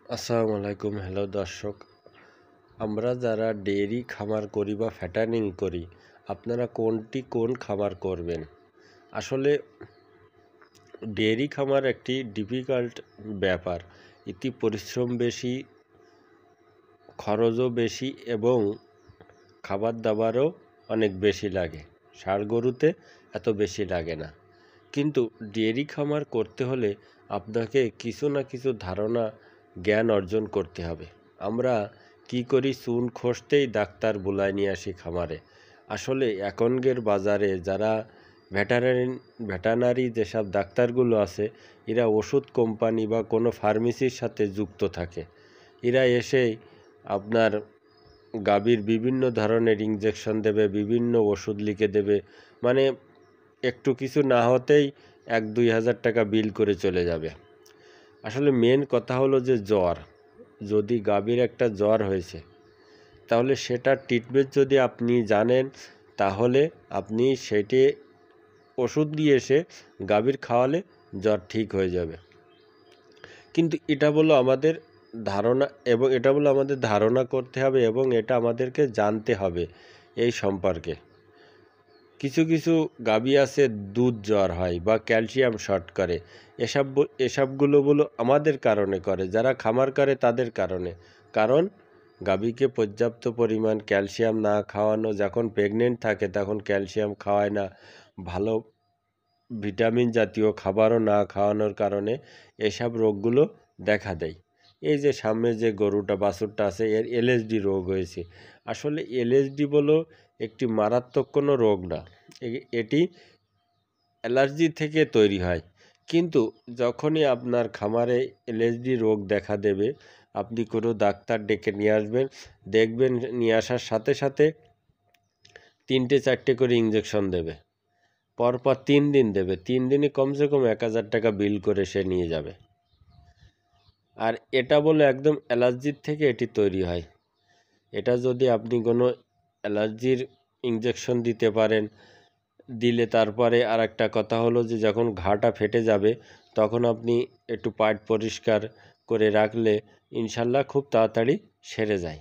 আসসালামু আলাইকুম। হ্যালো দর্শক, আমরা যারা ডেয়ারি খামার করি বা ফ্যাটানিং করি, আপনারা কোন খামার করবেন? আসলে ডেয়ারি খামার একটি ডিফিকাল্ট ব্যাপার। এতে পরিশ্রম বেশি, খরচও বেশি এবং খাবার দাবারও অনেক বেশি লাগে। ষাঁড় গরুতে এত বেশি লাগে না, কিন্তু ডেয়ারি খামার করতে হলে আপনাকে কিছু না কিছু ধারণা, জ্ঞান অর্জন করতে হবে। আমরা কি করি, চুন খসতেই ডাক্তার বুলায় নিয়ে আসি খামারে। আসলে এখনকার বাজারে যারা ভেটানারি যেসব ডাক্তারগুলো আছে, এরা ওষুধ কোম্পানি বা কোনো ফার্মেসির সাথে যুক্ত থাকে। এরা এসেই আপনার গাভীর বিভিন্ন ধরনের ইঞ্জেকশন দেবে, বিভিন্ন ওষুধ লিখে দেবে। মানে একটু কিছু না হতেই 1-2 হাজার টাকা বিল করে চলে যাবে। আসলে মেন কথা হলো যে জ্বর, যদি গাভীর একটা জ্বর হয়েছে, তাহলে সেটা ট্রিটমেন্ট যদি আপনি জানেন, তাহলে আপনি সেটি ওষুধ দিয়ে এসে গাভীর খাওয়ালে জ্বর ঠিক হয়ে যাবে। কিন্তু এটা বলো আমাদের ধারণা, এবং এটা বলো আমাদের ধারণা করতে হবে এবং এটা আমাদেরকে জানতে হবে এই সম্পর্কে। কিছু কিছু গাভী আছে দুধ জ্বর হয় বা ক্যালসিয়াম শর্ট করে, এসবগুলো আমাদের কারণে করে, যারা খামার করে তাদের কারণে। কারণ গাভীকে পর্যাপ্ত পরিমাণ ক্যালসিয়াম না খাওয়ানো, যখন প্রেগনেন্ট থাকে তখন ক্যালসিয়াম খাওয়ায় না, ভালো ভিটামিন জাতীয় খাবারও না খাওয়ানোর কারণে এসব রোগগুলো দেখা দেয়। এই যে সামনে যে গরুটা বাছুরটা আছে, এর এলএসডি রোগ হয়েছে। আসলে এলএসডি একটি মারাত্মক কোনো রোগ না, এটি অ্যালার্জি থেকে তৈরি হয়। কিন্তু যখনই আপনার খামারে এলএসডি রোগ দেখা দেবে, আপনি কোনো ডাক্তার ডেকে নিয়ে আসবেন। দেখবেন নিয়ে আসার সাথে সাথে 3-4টে করে ইঞ্জেকশন দেবে, পরপর 3 দিন দেবে। 3 দিনে কমসে কম 1,000 টাকা বিল করে সে নিয়ে যাবে। আর এটা একদম অ্যালার্জির থেকে এটি তৈরি হয়। এটা যদি আপনি কোনো অ্যালার্জির ইঞ্জেকশন দিতে পারেন, দিলে তারপরে আর একটা কথা হলো যে যখন ঘাটা ফেটে যাবে, তখন আপনি একটু পাট পরিষ্কার করে রাখলে ইনশাল্লাহ খুব তাড়াতাড়ি সেরে যায়।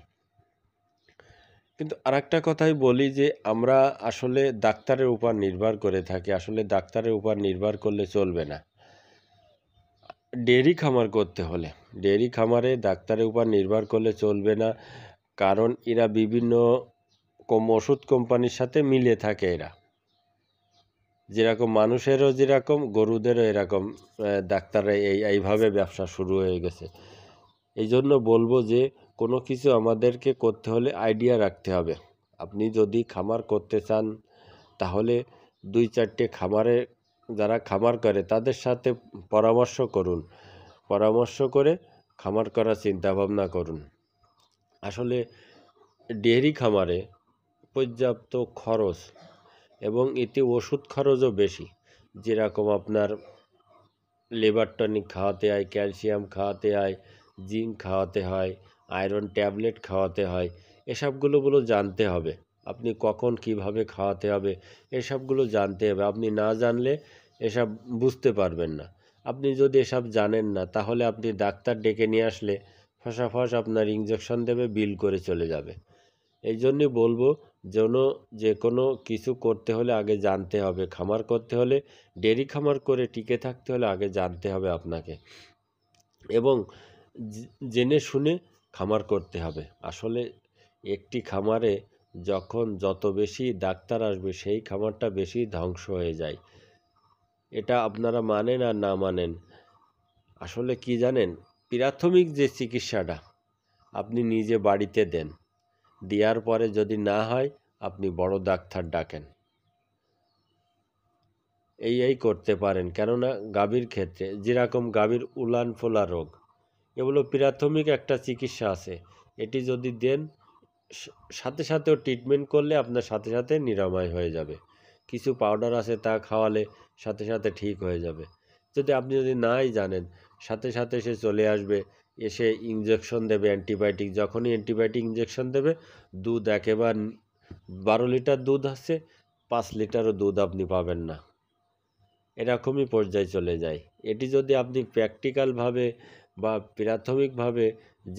কিন্তু আরেকটা কথাই বলি যে আমরা আসলে ডাক্তারের উপর নির্ভর করে থাকি। আসলে ডাক্তারের উপর নির্ভর করলে চলবে না। ডেয়ারি খামার করতে হলে, ডেয়ারি খামারে ডাক্তারের উপর নির্ভর করলে চলবে না। কারণ এরা বিভিন্ন ওষুধ কোম্পানির সাথে মিলে থাকে। এরা যেরকম মানুষেরও যেরকম, গরুদেরও এরকম। ডাক্তাররা এইভাবে ব্যবসা শুরু হয়ে গেছে। এই জন্য বলবো যে কোনো কিছু আমাদেরকে করতে হলে আইডিয়া রাখতে হবে। আপনি যদি খামার করতে চান, তাহলে 2-4টে খামারে যারা খামার করে তাদের সাথে পরামর্শ করুন। পরামর্শ করে খামার করার চিন্তাভাবনা করুন। আসলে ডেয়ারি খামারে পর্যাপ্ত খরচ এবং এতে ওষুধ খরচও বেশি। যেরকম আপনার লিভার টনিক খাওয়াতে হয়, ক্যালসিয়াম খাওয়াতে হয়, জিঙ্ক খাওয়াতে হয়, আয়রন ট্যাবলেট খাওয়াতে হয়। এসবগুলো জানতে হবে। আপনি কখন কিভাবে খাওয়াতে হবে এসবগুলো জানতে হবে। আপনি না জানলে এসব বুঝতে পারবেন না। আপনি যদি এসব জানেন না, তাহলে আপনি ডাক্তার ডেকে নিয়ে আসলে ফসাফস আপনার ইঞ্জেকশন দেবে, বিল করে চলে যাবে। এই জন্যই বলবো, যে কোনো কিছু করতে হলে আগে জানতে হবে। খামার করতে হলে, ডেয়ারি খামার করে টিকে থাকতে হলে আগে জানতে হবে আপনাকে, এবং জেনে শুনে খামার করতে হবে। আসলে একটি খামারে যখন যত বেশি ডাক্তার আসবে, সেই খামারটা বেশি ধ্বংস হয়ে যায়। এটা আপনারা মানেন আর না মানেন, আসলে কি জানেন, প্রাথমিক যে চিকিৎসাটা আপনি নিজে বাড়িতে দেন, দেওয়ার পরে যদি না হয় আপনি বড় ডাক্তার ডাকেন। এই করতে পারেন। কেননা গাভীর ক্ষেত্রে যেরকম গাভীর উলান ফোলা রোগ, এগুলো প্রাথমিক একটা চিকিৎসা আছে। এটি যদি দেন, সাথে সাথেও ট্রিটমেন্ট করলে আপনার সাথে সাথে নিরাময় হয়ে যাবে। কিছু পাউডার আছে, তা খাওয়ালে সাথে সাথে ঠিক হয়ে যাবে। আপনি নাই জানেন, সাথে সাথে সে চলে আসবে, এসে ইঞ্জেকশন দেবে অ্যান্টিবায়োটিক। যখনই অ্যান্টিবায়োটিক ইঞ্জেকশন দেবে, দুধ একেবারে 12 লিটার দুধ আছে, 5 লিটারও দুধ আপনি পাবেন না। এরকমই পর্যায়ে চলে যায়। এটি যদি আপনি প্র্যাকটিক্যালভাবে বা প্রাথমিকভাবে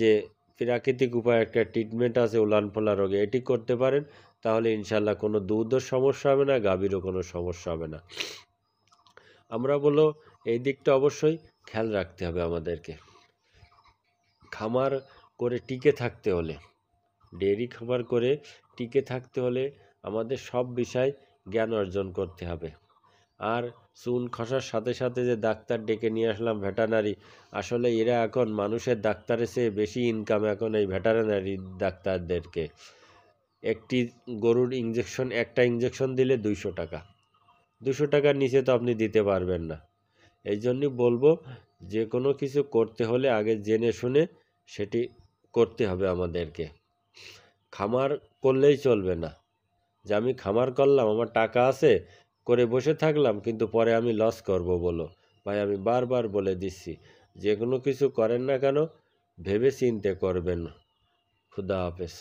যে প্রাকৃতিক উপায়ে একটা ট্রিটমেন্ট আছে উলানফোলা রোগে, এটি করতে পারেন, তাহলে ইনশাল্লাহ কোনো দুধের সমস্যা হবে না, গাভীরও কোনো সমস্যা হবে না। আমরা বললো এই দিকটা অবশ্যই খেয়াল রাখতে হবে আমাদেরকে। খামার করে টিকে থাকতে হলে, ডেয়ারি খামার করে টিকে থাকতে হলে আমাদের সব বিষয় জ্ঞান অর্জন করতে হবে। আর চুন খসার সাথে সাথে যে ডাক্তার ডেকে নিয়ে আসলাম ভেটেরিনারি, আসলে এরা এখন মানুষের ডাক্তারের চেয়ে বেশি ইনকাম এখন এই ভেটেরিনারি ডাক্তারদেরকে। একটি গরুর একটা ইঞ্জেকশন দিলে 200 টাকা, 200 টাকার নিচে তো আপনি দিতে পারবেন না। এই জন্যই বলবো, যে কোনো কিছু করতে হলে আগে জেনে শুনে সেটি করতে হবে আমাদেরকে। খামার করলেই চলবে না যে আমি খামার করলাম, আমার টাকা আছে, করে বসে থাকলাম, কিন্তু পরে আমি লস করব বলো। ভাই আমি বারবার বলে দিচ্ছি, যে কোনো কিছু করেন না কেন ভেবে চিন্তে করবেন। খুদা হাফেজ।